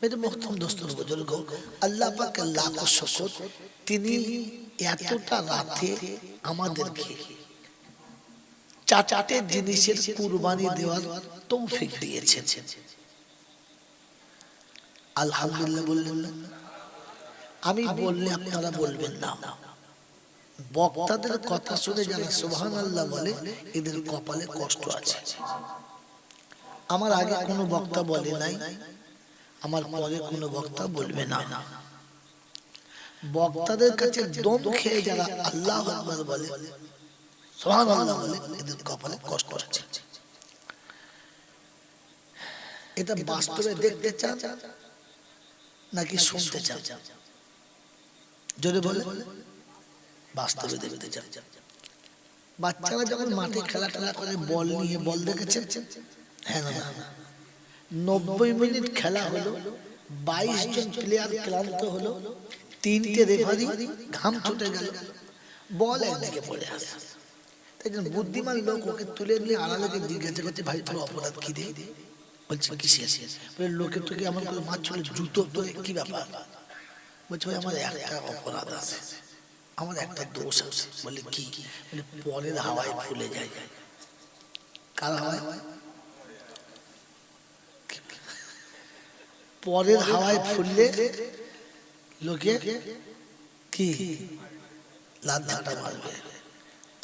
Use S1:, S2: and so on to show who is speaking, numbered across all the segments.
S1: मेरे मोहतरम दोस्तों बुजुर्गों, अल्लाह पाक लाखों शुक्र তিনি এতটা রাতে আমাদেরকে চারটে জিনিসের কুরবানি দেওয়ার তৌফিক দিয়েছেন। আলহামদুলিল্লাহ বললেন না? আমি বললে আপনারা বলবেন না। বক্তাদের কথা শুনে যারা সুবহানাল্লাহ বলে এদের কপালে কষ্ট আছে। আমার আগে কোনো বক্তা বলে নাই, আমার পরে কোনো বক্তা বলবে না। বক্তাদের কাছে দম খেয়ে যারা আল্লাহু আকবার বলে, সুবহানাল্লাহ বলে, এদের কপালে কষ্ট আছে। এটা বাস্তবে দেখতে চান নাকি শুনতে চান? যদি বলে বাস্তবে দেখতে চান। বাচ্চারা যখন মাঠে খেলা করে বল নিয়ে, বল দেখেছেন? হ্যাঁ না? 90 মিনিট খেলা হলো, 22 জন প্লেয়ার ক্লান্ত হলো, 3টে রেফারি ঘাম ছুটে গেল, বল একদিকে পড়ে আসে। একজন বুদ্ধিমান লোক ওকে তুলে নিয়ে আড়ালে জিজ্ঞাসা করছে, ভাই তোর অপরাধ কি রে? বলছে কিসে? বলে লোকে তোকে এমন করে মারছিল, জুতো তোর কি ব্যাপার? বলছে ভাই আমার একটা অপরাধ আছে, আমার একটা দোষ আছে। বলে কি? বলে পরের হাওয়ায় ফুলে যায়। কার হাওয়ায়? পরের হাওয়ায় ফুললে লোকে কি লাদ্ধাটা মারবে।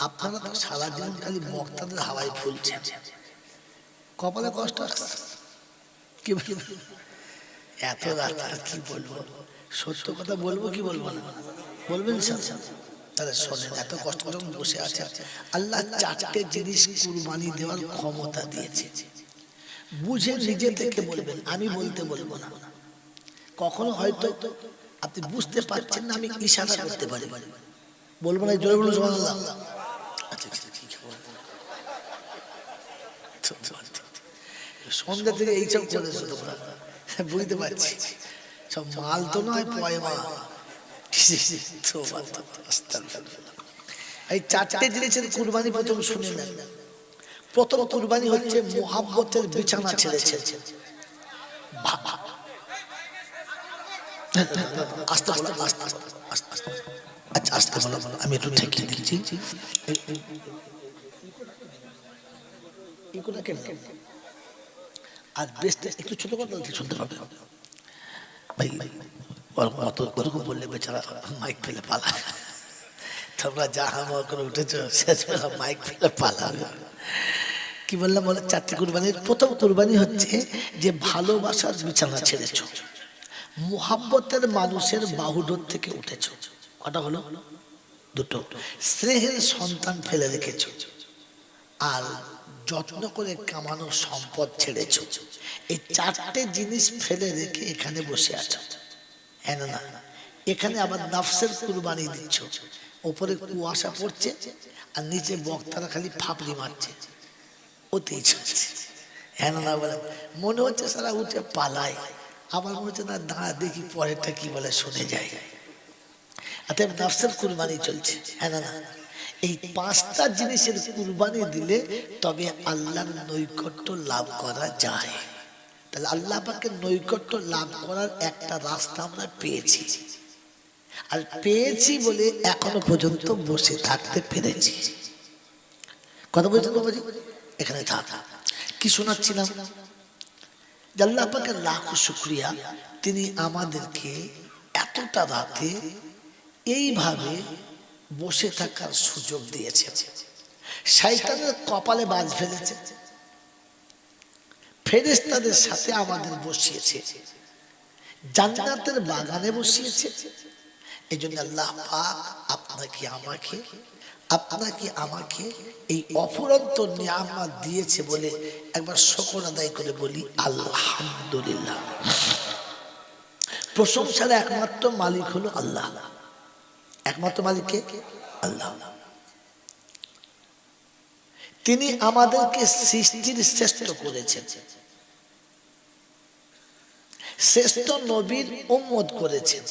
S1: আপনারা তো সারা জীবন খালি বক্তাদের হাওয়ায় ফুলছেন, কপালে কষ্ট আসছে। কি বলবো এত রাত আর কি বলবো? সত্য কথা বলবো কি বলবো না? বলবেন স্যার? তাহলে শোনেন, এত কষ্ট করে বসে আছে। আল্লাহ 4টে জিনিস কুরবানি দেওয়ার ক্ষমতা দিয়েছে। বুঝে নিজে থেকে বলবেন, আমি বলতে বলবো না। কখনো হয়তো আপনি বুঝতে পারছেন না, আমি ইশারা করতে পারি, বলবো না জোরে বলুন সুবহানাল্লাহ। আচ্ছা সন্ধ্যা থেকে এইসব করেছো তোমরা, বুঝতে পারছি। সব মাল তো নয়, পয়মা। এই 4টে জিনিসের কুরবানি প্রথম শুনে নেন। প্রথম কুরবানি হচ্ছে মুহাব্বতের বিছানা ছেড়েছে। আস্তে বলো, আচ্ছা আস্তে বলো, আমি একটু ঠেকিয়ে দিচ্ছি। আর বেশটা একটু ছোট কথা শুনতে পাবে ভাই। ওরকম বললে বেচারা মাইক ফেলে পালায়। তোমরা যা হামা করে উঠেছ, শেষবেলা মাইক ফেলে পালাবে। কি বললাম বলে? 4টে কুরবানির প্রথম কুরবানি হচ্ছে যে ভালোবাসার বিছানা ছেড়েছ, মুহাব্বতের মানুষের বাহুডোর থেকে উঠেছ। কটা হলো? 2টো। স্নেহের সন্তান ফেলে রেখেছ, আর যত্ন করে কামানো সম্পদ ছেড়েছ। এই 4টে জিনিস ফেলে রেখে এখানে বসে আছো। হ্যাঁ না? এখানে আবার নাফসের কুরবানি দিচ্ছ। উপরে কুয়াশা পড়ছে আর নিচে বক্তারা খালি ফাপড়ি মারছে, ওতেই চলছে। হ্যাঁ না বলে? মনে হচ্ছে সারা উঠে পালায়, আবার মনে হচ্ছে না দাঁড়া দেখি পরেরটা কি বলে, শুনে যায়। অতএব নাফসের কুরবানি চলছে। হ্যাঁ না? এই 5টা জিনিসের কুরবানি দিলে তবে আল্লাহর নৈকট্য লাভ করা যায়। তাহলে আল্লাহ পাকের নৈকট্য লাভ করার একটা রাস্তা আমরা পেয়েছি, আর পেয়েছি বলে এখনো পর্যন্ত বসে থাকতে পেরেছি। কথা বলছেন বাবাজি? এখানে থাক। কি শোনাচ্ছিলাম? আল্লাহ পাকের লাখো শুকরিয়া, তিনি আমাদেরকে এতটা রাতে এইভাবে বসে থাকার সুযোগ দিয়েছে। শয়তানের কপালে বাজ ফেলেছে, ফেরেশতাদের সাথে আমাদের বসিয়েছে, জান্নাতের বাগানে বসিয়েছে। এই জন্য আল্লাহ পাক আপনাকে আমাকে এই অফুরন্ত নিয়ামত দিয়েছে বলে একবার শুকর আদায় করে বলি আলহামদুলিল্লাহ। প্রশংসার একমাত্র মালিক হলো আল্লাহ। একমাত্র মালিক কে? আল্লাহ। তিনি আমাদেরকে সৃষ্টির শ্রেষ্ঠ করেছেন, শ্রেষ্ঠ নবীর উম্মত করেছেন,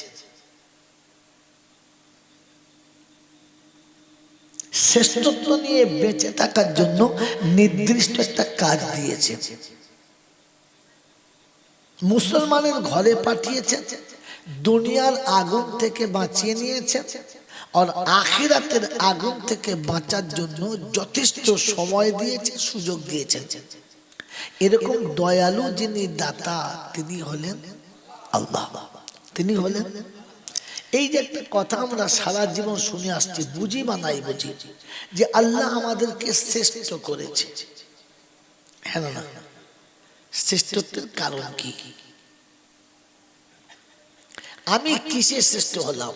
S1: শ্রেষ্ঠত্ব নিয়ে বেঁচে থাকার জন্য নির্দিষ্ট একটা কাজ দিয়েছে। মুসলমানের ঘরে পাঠিয়েছেন, দুনিয়ার আগুন থেকে বাঁচিয়ে নিয়েছেন, আর আখিরাতের আগুন থেকে বাঁচার জন্য যথেষ্ট সময় দিয়েছে, সুযোগ দিয়েছেন। এরকম দয়ালু যিনি দাতা, তিনি হলেন আল্লাহ। তিনি হলেন, এই যে একটা কথা আমরা সারা জীবন শুনে আসছি, বুঝি বা নাই বুঝি, যে আল্লাহ আমাদেরকে শ্রেষ্ঠ করেছে। হ্যাঁ না? শ্রেষ্ঠত্বের কারণ কি? আমি কিসে শ্রেষ্ঠ হলাম?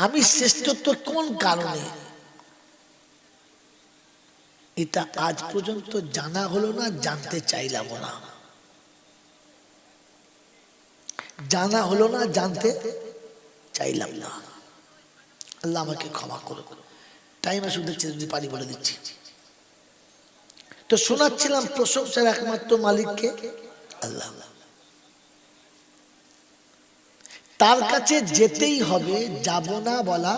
S1: আমি শ্রেষ্ঠত্ব কোন কারণে? এটা আজ পর্যন্ত জানা হলো না, জানতে চাইলাম না। জানা হলো না, জানতে চাইলাম না। আল্লাহ আমাকে ক্ষমা করো। টাইম আসুক দেখছি, যদি পারি বলে দিচ্ছি। তো শোনাচ্ছিলাম প্রশংসার একমাত্র মালিককে, আল্লাহ। তার কাছে যেতেই হবে, যাব না বলা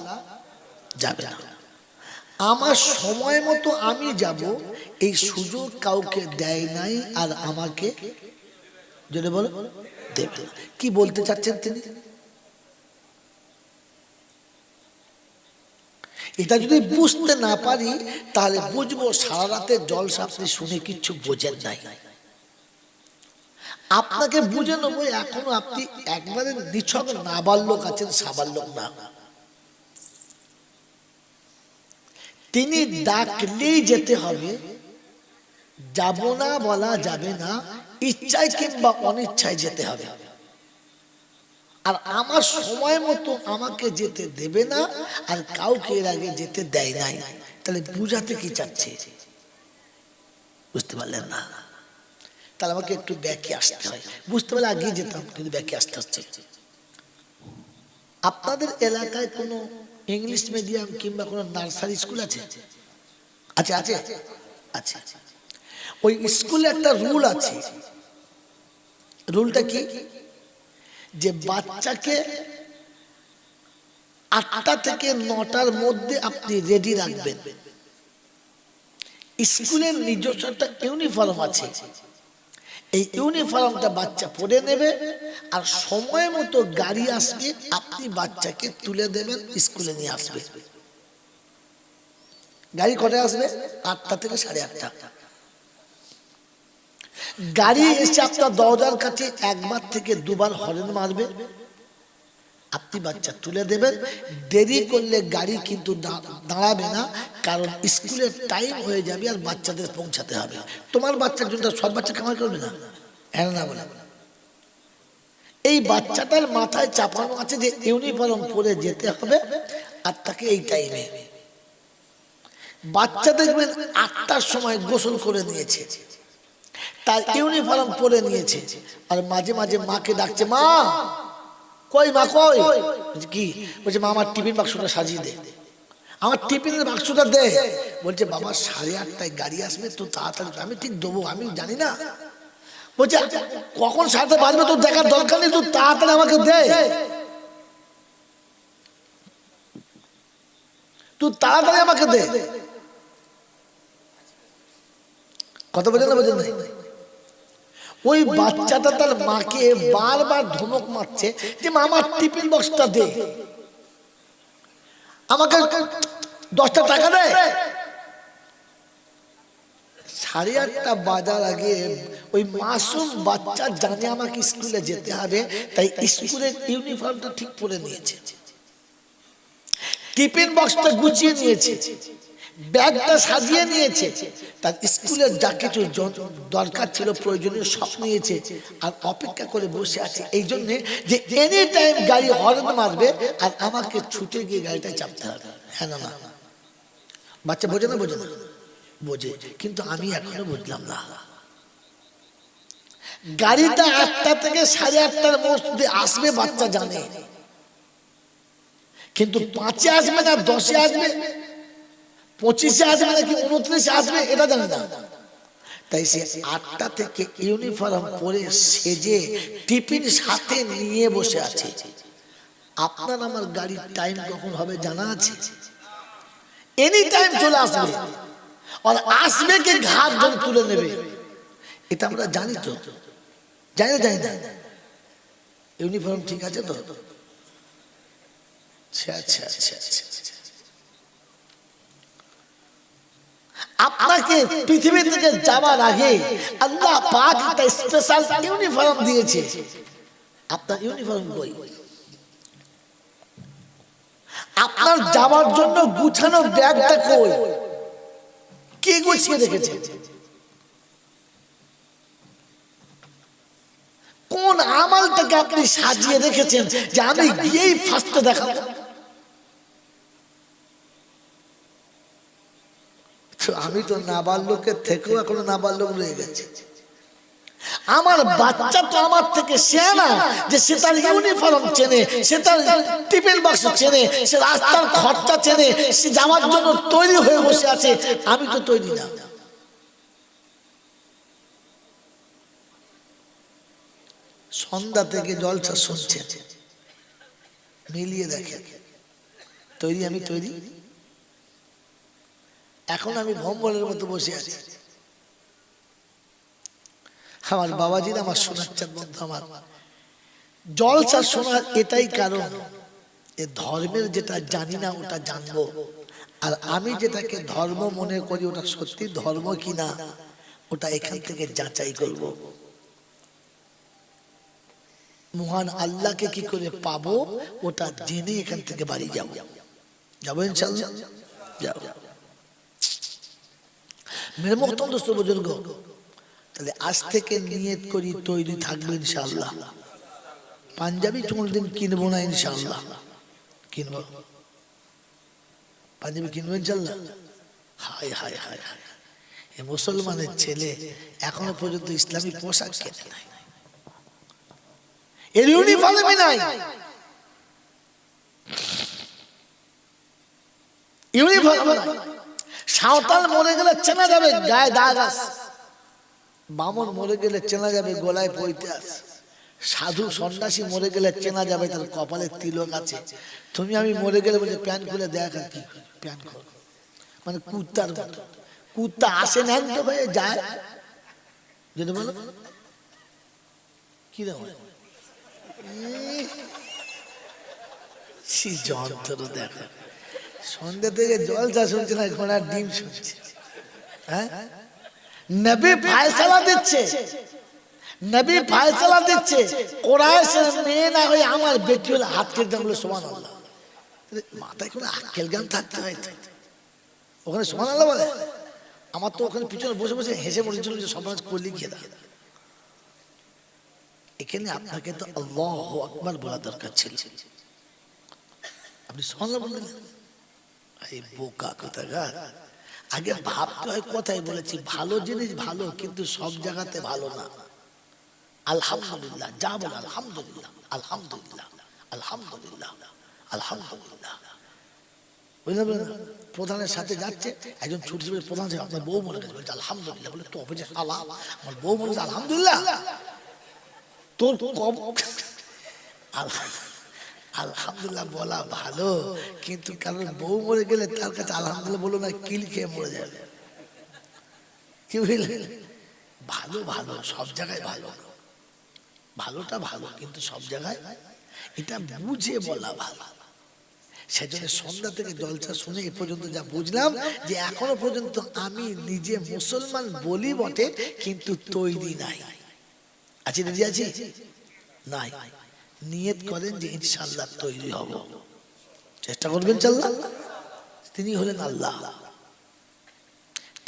S1: যাবে না। আমার সময় মতো আমি যাব, এই সুযোগ কাউকে দেয় নাই, আর আমাকে যদি বলো দেবে না। কি বলতে চাচ্ছেন তিনি? এটা যদি বুঝতে না পারি, তাহলে বুঝবো সারা রাতের জলসা আপনি শুনে কিচ্ছু বোঝেন নাই। আপনাকে বুঝে নেবো, এখনো আপনি একবারে নিছক নাবালক আছেন, সাবালক না। তিনি ডাকলেই যেতে হবে, যাব না বলা যাবে না, ইচ্ছায় কিংবা অনিচ্ছায় যেতে হবে। আর আমার সময় মতো আমাকে যেতে দেবে না, আর কাউকে এর আগে যেতে দেয় নাই। তাহলে বুঝাতে কি চাচ্ছে? বুঝতে পারলেন না? তাহলে আমাকে একটু ব্যাকে আসতে হয়। বুঝতে পারলে আগিয়ে যেতাম, কিন্তু ব্যাকে আসতে হচ্ছে। আপনাদের এলাকায় কোনো ইংলিশ মিডিয়াম কিংবা কোনো নার্সারি স্কুল আছে? আছে আছে আছে। ওই স্কুলে একটা রুল আছে। রুলটা কি? যে বাচ্চাকে 8টা থেকে 9টার মধ্যে আপনি রেডি রাখবেন। স্কুলের নিজস্ব একটা ইউনিফর্ম আছে। এই ইউনিফর্মটা বাচ্চা পরে নেবে, আর সময় মতো গাড়ি আসবে, আপনি বাচ্চাকে তুলে দেবেন, স্কুলে নিয়ে আসবে। গাড়ি কটায় আসবে? 8টা থেকে 8:30। গাড়ি এসে আপনার দরজার কাছে একবার থেকে দুবার হর্ন মারবে, আপনি বাচ্চা তুলে দেবেন। দেরি করলে গাড়ি কিন্তু দাঁড়াবে না, কারণ স্কুলের টাইম হয়ে যাবে, আর বাচ্চাদের পৌঁছাতে হবে। তোমার বাচ্চার জন্য সব বাচ্চা কামাই করবে না, হ্যাঁ না বলে। এই বাচ্চাটার মাথায় চাপানো আছে যে ইউনিফর্ম পরে যেতে হবে, আর তাকে এই টাইমে। বাচ্চা দেখবেন 8টার সময় গোসল করে নিয়েছে, তার ইউনিফর্ম পরে নিয়েছে, আর মাঝে মাঝে মাকে ডাকছে, মা কই, মা কই। কি বলছে? মা আমার টিফিন বাক্সটা সাজিয়ে দে, আমার টিফিনের বাক্সটা দে। বলছে বাবা 8:30টায় গাড়ি আসবে, তো তাড়াতাড়ি। আমি ঠিক দেবো, আমি জানি না। বলছে কখন 7টা বাজবে তোর দেখার দরকার নেই, তুই তাড়াতাড়ি আমাকে দে, তুই তাড়াতাড়ি আমাকে দে। কথা বোঝেন না? বোঝেন নাই? ওই বাচ্চাটা তার মাকে বারবার ধমক মারছে যে মা আমার টিফিন বক্সটা দে, আমাকে 10টা টাকা দে। 8:30 বাজার আগে ওই মাসুম বাচ্চা জানে আমাকে স্কুলে যেতে হবে, তাই স্কুলের ইউনিফর্মটা ঠিক পরে নিয়েছে, টিফিন বক্সটা গুছিয়ে নিয়েছে, ব্যাগটা সাজিয়ে নিয়েছে, তার স্কুলের যা কিছু দরকার ছিল প্রয়োজনীয় সব নিয়েছে, আর অপেক্ষা করে বসে আছে এই জন্য যে এনি টাইম গাড়ি হর্ন মারবে, আর আমাকে ছুটে গিয়ে গাড়িটা চাপতে হবে। হ্যাঁ না? বাচ্চা বোঝে না? বোঝে না? বোঝে, কিন্তু আমি এখনো বুঝলাম না। গাড়িটা 8টা থেকে 8:30টার মধ্যে আসবে, বাচ্চা জানে, কিন্তু 5-এ আসবে না, 10-এ আসবে, 25-এ আসবে নাকি 29-এ আসবে, এটা জানে না। তাই সে 8টা থেকে ইউনিফর্ম পরে সেজে টিফিন সাথে নিয়ে বসে আছে। আপনার আমার গাড়ির টাইম কখন হবে জানা আছে? এনি টাইম চলে আসবে, আর আসবে কে ঘাট ধরে তুলে নেবে। এটা আমরা জানি তো, জানি না জানি না। ইউনিফর্ম ঠিক আছে তো? আচ্ছা আচ্ছা আচ্ছা আচ্ছা। আপনাকে পৃথিবী থেকে যাওয়ার আগে আল্লাহ পাক একটা স্পেশাল ইউনিফর্ম দিয়েছে। আপনার ইউনিফর্ম কই? আপনার যাওয়ার জন্য গুছানো ব্যাগটা কই? কে গুছিয়ে রেখেছে? কোন আমলটাকে আপনি সাজিয়ে রেখেছেন যে আমি গিয়েই ফার্স্টে দেখাবো? আমি তো নাবালকের থেকেও এখনো নাবালক রয়ে গেছে। আমার বাচ্চা তো আমার থেকে শেয়ানা, যে সে তার ইউনিফর্ম চেনে, সে তার টিফিন বাক্স চেনে, সে রাস্তার খরচা চেনে, সে যাওয়ার জন্য তৈরি হয়ে বসে আছে। আমি তো তৈরি না। সন্ধ্যা থেকে জলসা শুনছে, মিলিয়ে দেখেন তৈরি আমি তৈরি? এখন আমি ভম্বলের মতো বসে আছি। আমার বাবাজির, আমার শোনাচ্ছেন বন্ধু আমার, জলসা শোনার এটাই কারণ, এ ধর্মের যেটা জানি না ওটা জানবো, আর আমি যেটাকে ধর্ম মনে করি ওটা সত্যি ধর্ম কিনা ওটা এখান থেকে যাচাই করব। মহান আল্লাহকে কি করে পাবো ওটা জেনে এখান থেকে বাড়ি যাবো। যাবো ইনশাআল্লাহ? যাও। মেরে মোহতরম দোস্ত বুজুর্গ, তাহলে আজ থেকে নিয়ত করি তৈরি থাকবে ইনশাআল্লাহ। পাঞ্জাবি কোনদিন কিনবো না ইনশাআল্লাহ। কিনবো পাঞ্জাবি, কিনবো ইনশাআল্লাহ। হায় হায় হায় হায়, এই মুসলমানের ছেলে এখনো পর্যন্ত ইসলামী পোশাক কেনে নাই, এর ইউনিফর্মই নাই। ইউনিফর্ম নাই। সাঁওতাল মরে গেলে চেনা যাবে গায়ে দাগ আছে, বামন মরে গেলে চেনা যাবে গলায় পইতে আছে, সাধু সন্ন্যাসী মরে গেলে চেনা যাবে তার কপালে তিলক আছে। তুমি আমি মরে গেলে বলছে প্যান্ট খুলে দেখ, আর কি প্যান্ট খোল, মানে কুত্তার মতো। কুত্তা আসে না তো ভাই যায়, যদি বলো কি দেখ যন্ত্র দেখো। সন্ধ্যা থেকে জলসা শুনছে না, ঘোড়ার ডিম শুনছে। হ্যাঁ, নবী ফায়সালা দিচ্ছে, নবী ফায়সালা দিচ্ছে। কোরাইশের মেয়ে না হয়ে আমার বেটি হলে হাত কেটে দাম বলে সুবহানাল্লাহ। মাথায় কোনো আক্কেল জ্ঞান থাকতে হয় তো, ওখানে সুবহানাল্লাহ বলে। আমার তো ওখানে পিছনে বসে বসে হেসে মরেছিল যে সমাজ করলি গিয়ে দা। এখানে আপনাকে তো আল্লাহু আকবার বলা দরকার ছিল, আপনি সুবহানাল্লাহ বললেন। এই বোকা কোথাকার, আগে ভাবতে হয় কোথায় বলেছি। ভালো জিনিস ভালো, কিন্তু সব জায়গাতে ভালো না। আলহামদুলিল্লাহ যা বলে আলহামদুলিল্লাহ, আলহামদুলিল্লাহ, আলহামদুলিল্লাহ, আলহামদুলিল্লাহ। বুঝলেন? প্রধানের সাথে যাচ্ছে একজন ছোট ছোট প্রধান, আপনার বউ মনে গেছে বলছে আলহামদুলিল্লাহ, বলে তো অফিসে শালা আমার বউ মনে গেছে আলহামদুলিল্লাহ। তোর আলহামদুলিল্লাহ বলা ভালো, কিন্তু কারণ বউ মরে গেলে তার কাছে আলহামদুলিল্লাহ বলো না, কিল খেয়ে মরে যাবে। কি বুঝলেন? ভালো ভালো সব জায়গায় ভালো, ভালোটা ভালো, কিন্তু সব জায়গায় এটা বুঝে বলা ভালো। সেজন্য সন্ধ্যা থেকে জলসা শুনে এ পর্যন্ত যা বুঝলাম, যে এখনো পর্যন্ত আমি নিজে মুসলমান বলি বটে, কিন্তু তৈরি নাই। আছি রেডি আছি নাই? নিয়ত করেন যে ইনশাআল্লাহ তৈরি হব, চেষ্টা করবেন ইনশাআল্লাহ। তিনি হলেন আল্লাহ।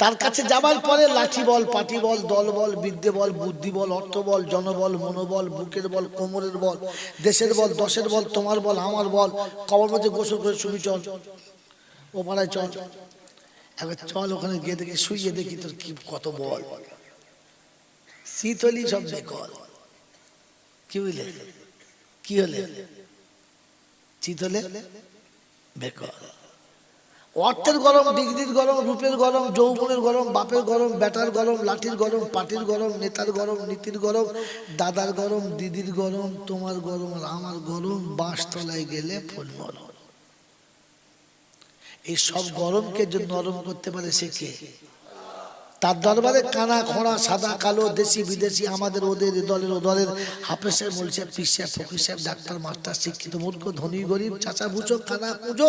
S1: তার কাছে যাবার পরে লাঠি বল, পাটি বল, দল বল, বিদ্যে বল, বুদ্ধি বল, অর্থ বল, জনবল, মনোবল, বুকের বল, কোমরের বল, দেশের বল, দশের বল, তোমার বল, আমার বল, কবর মধ্যে গোসল করে শুবি, চল ও পাড়ায় চল, একবার চল ওখানে গিয়ে দেখি, শুইয়ে দেখি তোর কি কত বল। শীতলি সব বেকল। কি বুঝলে? কি হলে চিত হলে বেকল। অর্থের গরম, ডিগ্রির গরম, রূপের গরম, যৌবনের গরম, বাপের গরম, বেটার গরম, লাঠির গরম, পাটির গরম, নেতার গরম, নীতির গরম, দাদার গরম, দিদির গরম, তোমার গরম, আর আমার গরম, বাঁশতলায় গেলে ফুল গরম। এই সব গরমকে যে নরম করতে পারে সে কে? তার দরবারে কানা খোঁড়া সাদা কালো দেশি বিদেশি আমাদের ওদের দলের ও দলের হাফেজ সাহেব মোল সাহেব পীর সাহেব ফকির সাহেব ডাক্তার মাস্টার শিক্ষিত মূর্খ ধনী গরিব চাচা বুচো কানা কুঁজো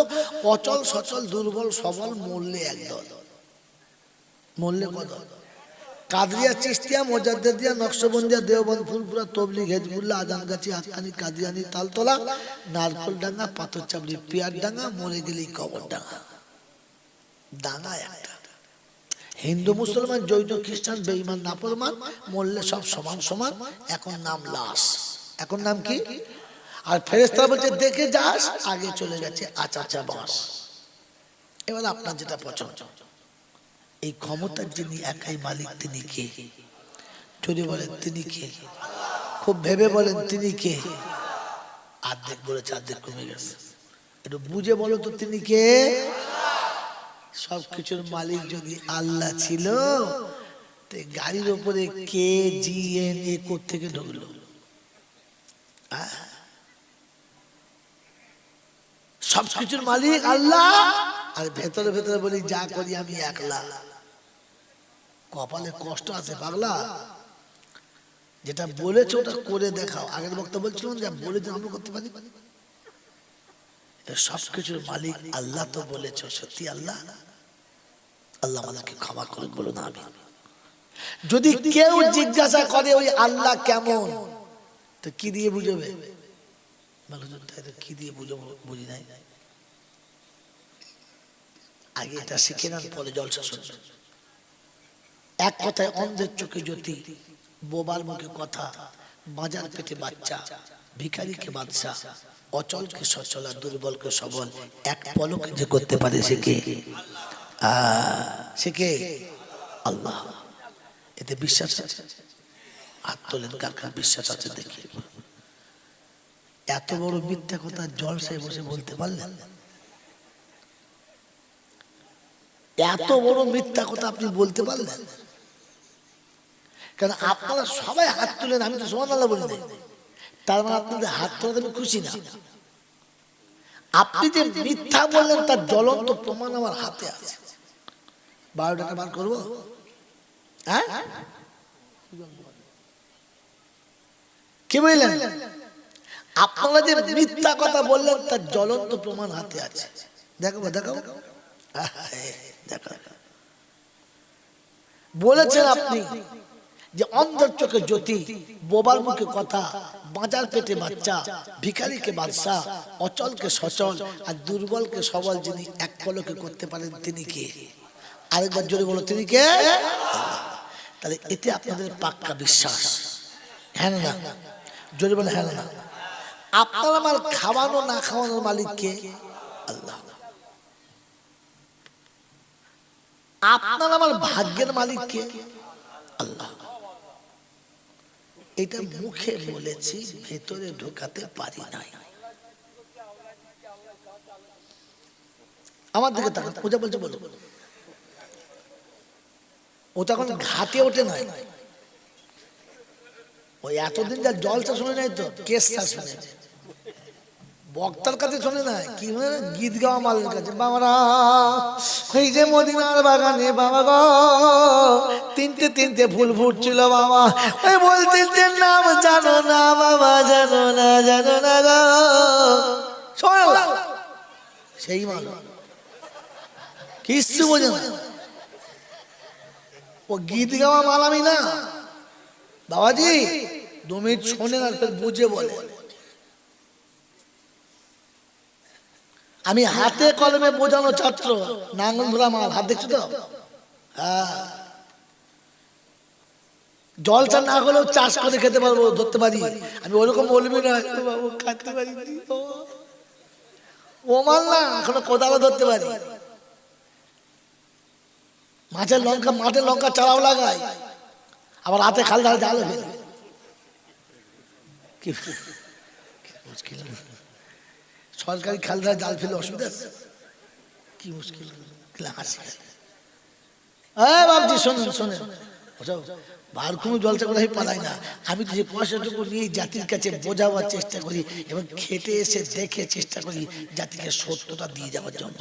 S1: অচল সচল দুর্বল সবল মরলে একদল মরলে কদল কাদরিয়া চিস্তিয়া মোজাদ্দেদিয়া নকশবন্দিয়া দেওবন্দ ফুলপুরা তবলিগ হেজবুল্লাহ আজানগাছি হাক্কানি কাদিয়ানি তালতলা নারকল ডাঙ্গা পাথর চাপড়ি পিয়ার ডাঙ্গা মরে গেলেই কবর ডাঙ্গা ডাঙ্গা একটা হিন্দু মুসলমান জৈন খ্রিস্টান বেঈমান নাফরমান মরলে সব সমান সমান এখন নাম লাশ এখন নাম কি আর ফেরেশতা বলছে দেখে যাস আগে চলে গেছে আচাচা বাস এবার আপনার যেটা পছন্দ এই ক্ষমতার যিনি একাই মালিক তিনি কে যদি বলেন তিনি কে খুব ভেবে বলেন তিনি কে অর্ধেক বলেছে অর্ধেক কমে গেছে একটু বুঝে বলো তো তিনি কে সবকিছুর মালিক যদি আল্লাহ ছিল তো গাড়ির উপরে কে জিএনএ কোত্থেকে ঢুকলো সবকিছুর মালিক আল্লাহ আর ভেতরে ভেতরে বলি যা করি আমি একলা কপালে কষ্ট আছে পাগলা যেটা বলেছো ওটা করে দেখাও আগের বক্তব্য বলছিলাম যা বলেছো আমরা করতে পারি সবকিছুর মালিক আল্লাহ তো বলেছো সত্যি আল্লাহ আল্লাহ আমাদেরকে ক্ষমা করে বলুন আমি যদি কেউ জিজ্ঞাসা করে ওই আল্লাহ কেমন তো কি দিয়ে বুঝবে কি দিয়ে বুঝবো বুঝি নাই আগে এটা শিখে নেন পরে জলসা শুনবেন এক কথায় অন্ধের চোখে জ্যোতি বোবার মুখে কথা বাজার পেটে বাচ্চা ভিখারিকে বাদশা অচলকে সচল আর দুর্বলকে সবল এক পলকে যে করতে পারে সে কে সে কে আল্লাহ এতে বিশ্বাস আছে হাত তোলেন কার কার বিশ্বাস আছে দেখি এত বড় মিথ্যা কথা জলসায় বসে বলতে পারলেন এত বড় মিথ্যা কথা আপনি বলতে পারলেন কারণ আপনারা সবাই হাত তুলেন আমি তো সুবহানাল্লাহ বলি নাই তার মানে আপনাদের হাত তোলাতে আমি খুশি না আপনি যে মিথ্যা বললেন তার জ্বলন্ত প্রমাণ আমার হাতে আছে 12 টাকা বার করবো হ্যাঁ কি বললেন আপনারা যে মিথ্যা কথা বললেন তার জ্বলন্ত প্রমাণ হাতে আছে দেখাবো দেখাবো বলেছেন আপনি যে অন্ধের চোখে জ্যোতি বোবার মুখে কথা বাজার পেটে বাচ্চা ভিখারিকে বাদশা অচলকে সচল আর দুর্বলকে সবল যিনি এক পলকে করতে পারেন তিনি কে আরেকবার জোরে বলো তিনি কে তাহলে এতে আপনাদের পাক্কা বিশ্বাস হ্যাঁ না জোরে বলে হ্যাঁ না আপনার আমার খাওয়ানো না খাওয়ানোর মালিক কে আল্লাহ আপনার আমার ভাগ্যের মালিক কে আল্লাহ এটা মুখে বলেছি ভেতরে ঢোকাতে পারি নাই আমার দিকে তাকান পূজা বলছে বলো ও তখন ঘাটে ওঠে নাই ওই এতদিন যা জলসা শুনে নাই তো কেসটা শুনেছে বক্তার কাছে শোনে না কি গীত গাওয়া মালের কাছে বাবারা এই যে মদিনার বাগানে বাবা গো তিনটে তিনটে ফুল ফুটছিল বাবা ওই বল তিনটে নাম জানো না বাবা জানো না গো শোনো সেই মাল কিচ্ছু বোঝে না ও গীত গাওয়া মাল আমি না বাবাজি 2 মিনিট শোনে না বুঝে বলে আমি হাতে কলমে বোঝানো ছাত্র নাঙ্গল ধরা মাল হাত দেখছো তো জলসা না হলেও চাষ করে খেতে পারবো ধরতে পারি আমি ওরকম বলবি না বাবু খাতে পারি ও মাল না এখনো কোদালও ধরতে পারি মাঠের লঙ্কা চারাও লাগাই আবার হাতে খাল ধারে জাল ফেলি কি মুশকিল সরকারি খাল ধারে জাল ফেলে অসুবিধা কি মুশকিল বাবজি শোনেন শোনেন বার কোনো জলসা করে পালাই না আমি তো যে পয়সাটুকু নিয়ে জাতির কাছে বোঝাবার চেষ্টা করি এবং খেটে এসে দেখে চেষ্টা করি জাতিকে সত্যটা দিয়ে যাওয়ার জন্য